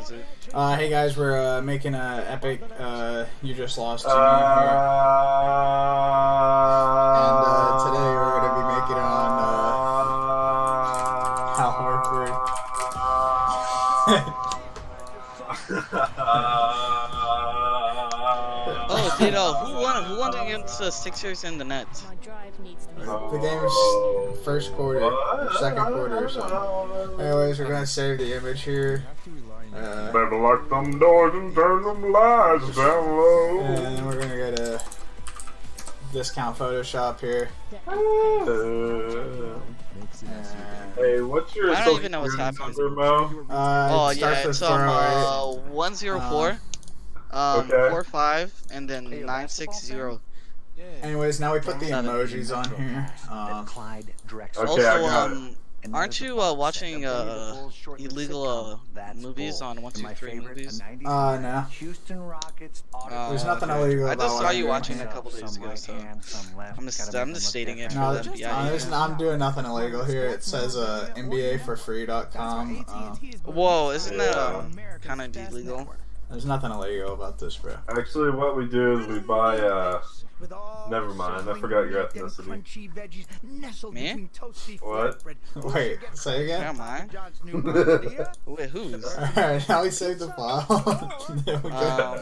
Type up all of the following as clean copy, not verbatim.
is it? Hey guys, we're making a epic You Just Lost to Me here. And today we're gonna be making it on Hal Horford. Oh, who won against the Sixers and the Nets? The game's first quarter, or second quarter or something. Anyways, we're gonna save the image here. Better lock them doors and turn them lights down low. And we're gonna get a discount Photoshop here. Hey, what's your I don't even know what's happening. number, Mo? Oh It yeah, starts with it's 104, 45, and then 960. Anyways, now we put the emojis on here. Okay, I got it. Aren't you watching illegal movies on 123 movies? No. There's nothing illegal I about just what saw I'm you doing watching here. a couple days ago, so I'm just stating it No, for the FBI. I'm doing nothing illegal here. It says NBAforfree.com. Whoa, isn't that kind of illegal? There's nothing illegal about this, bro. Actually, what we do is we buy, never mind, I forgot your ethnicity. Me? What? Wait, say again? Am I? Wait, who's? Alright, now we save the file. Then we go.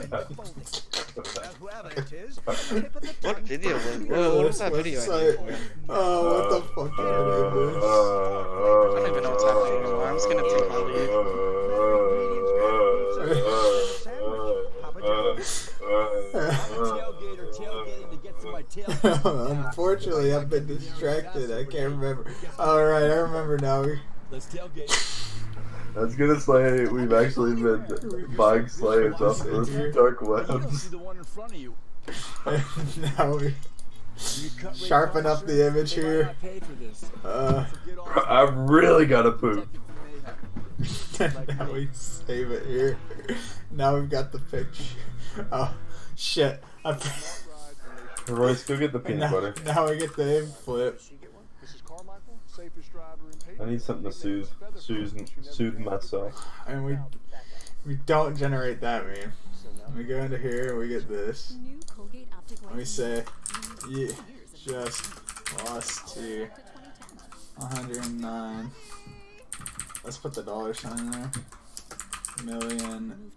What video? What is that video? Oh, what the fuck are you doing? I don't even know what's happening anymore. I'm just gonna take my Unfortunately, I've been distracted. I can't remember. Alright, I remember now. I was gonna say, we've actually been buying slaves off the dark webs. Now we sharpen up the image here. I've really gotta poop. Now we save it here. Now we've got the picture. Oh, shit. Royce, go get the peanut butter. Now we get the flip. I need something to soothe myself. And we don't generate that meme. We go into here and we get this. And we say, you just lost to 109. Let's put the dollar sign in there. Million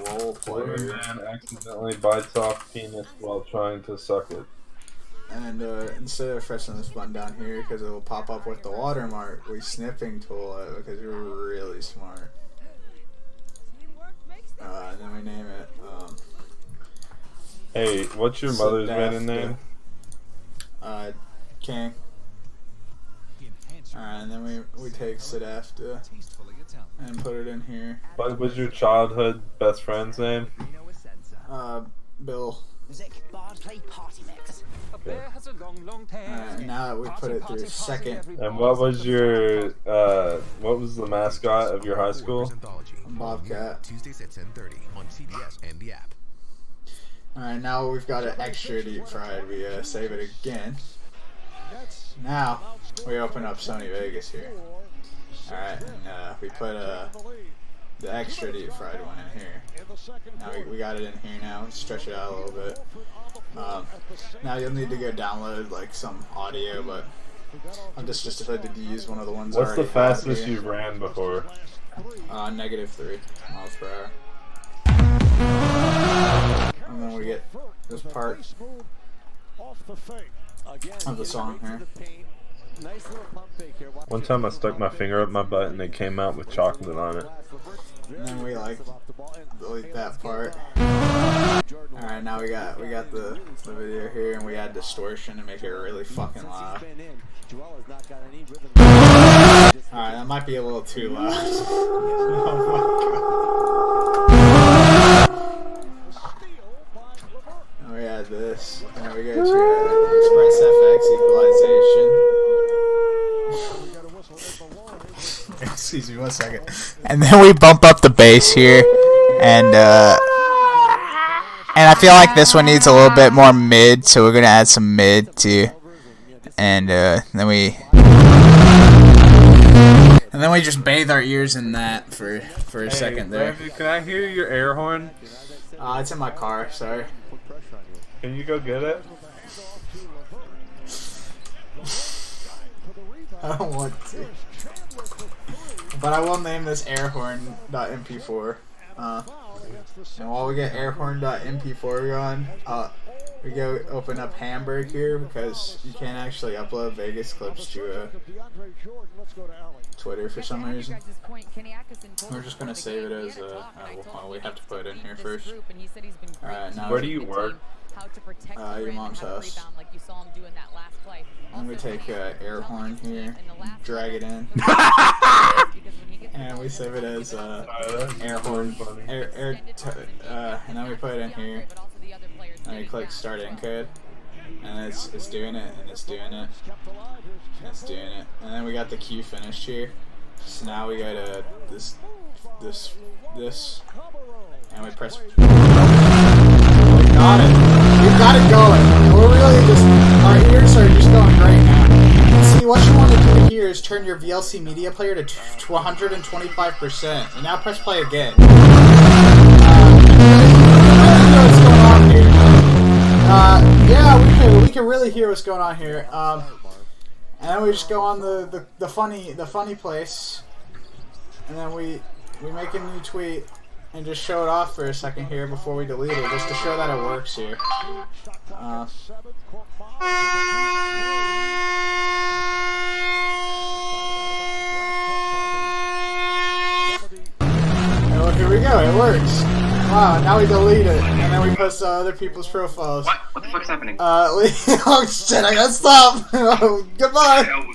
role Older player. man accidentally bites off penis while trying to suck it. And instead of pressing this button down here because it will pop up with the watermark, we snipping tool it because we're really smart. And then we name it. Hey, what's your mother's maiden name? King. Alright, and then we take Sadafta and put it in here. What was your childhood best friend's name? Bill. Alright, now that we put it through second. And what was your what was the mascot of your high school? Bobcat. Tuesdays at 10:30 on CBS and the app. Alright, now we've got it extra deep fried. We save it again. Now we open up Sony Vegas here. Alright, and we put the extra deep fried one in here. Now we got it in here now. Stretch it out a little bit. Now you'll need to go download like some audio, but I just decided to use one of the ones. What's the already fastest here. you've ran before? -3 miles per hour. And then we get this part of the song here. One time I stuck my finger up my butt and it came out with chocolate on it. And then we like delete that part. Alright, now we got the video here and we add distortion to make it really fucking loud. Alright, that might be a little too loud. Oh my god. And we add this. And then we go to ExpressFX equalization. Excuse me 1 second. And then we bump up the bass here, and I feel like this one needs a little bit more mid, so we're gonna add some mid too. And then And then we just bathe our ears in that for a second there. Brandon, can I hear your air horn? It's in my car, sorry. Can you go get it? I don't want to. But I will name this airhorn.mp4. And while we get airhorn.mp4 going, we go open up Hamburg here because you can't actually upload Vegas clips to Twitter for some reason. We're just gonna save it as well, we have to put it in here first. Alright, now Where do you work? your mom's house. And we take air horn here, drag it in, and we save it as air horn. And then we put it in here, and we click start encode, and it's doing it, and it's doing it, and it's doing it. And then we got the queue finished here. So now we go to this, and we press. We got it. We've got it going. We're really just, our ears are just going great now. See, what you want to do here is turn your VLC media player to 125%, and now press play again. What's going on here? Yeah, we can really hear what's going on here. And then we just go on the funny place, and then we make a new tweet. And just show it off for a second here before we delete it, just to show that it works here. Oh, here we go, it works. Wow, now we delete it, and then we post other people's profiles. What the fuck's happening? Oh shit, I gotta stop! Goodbye!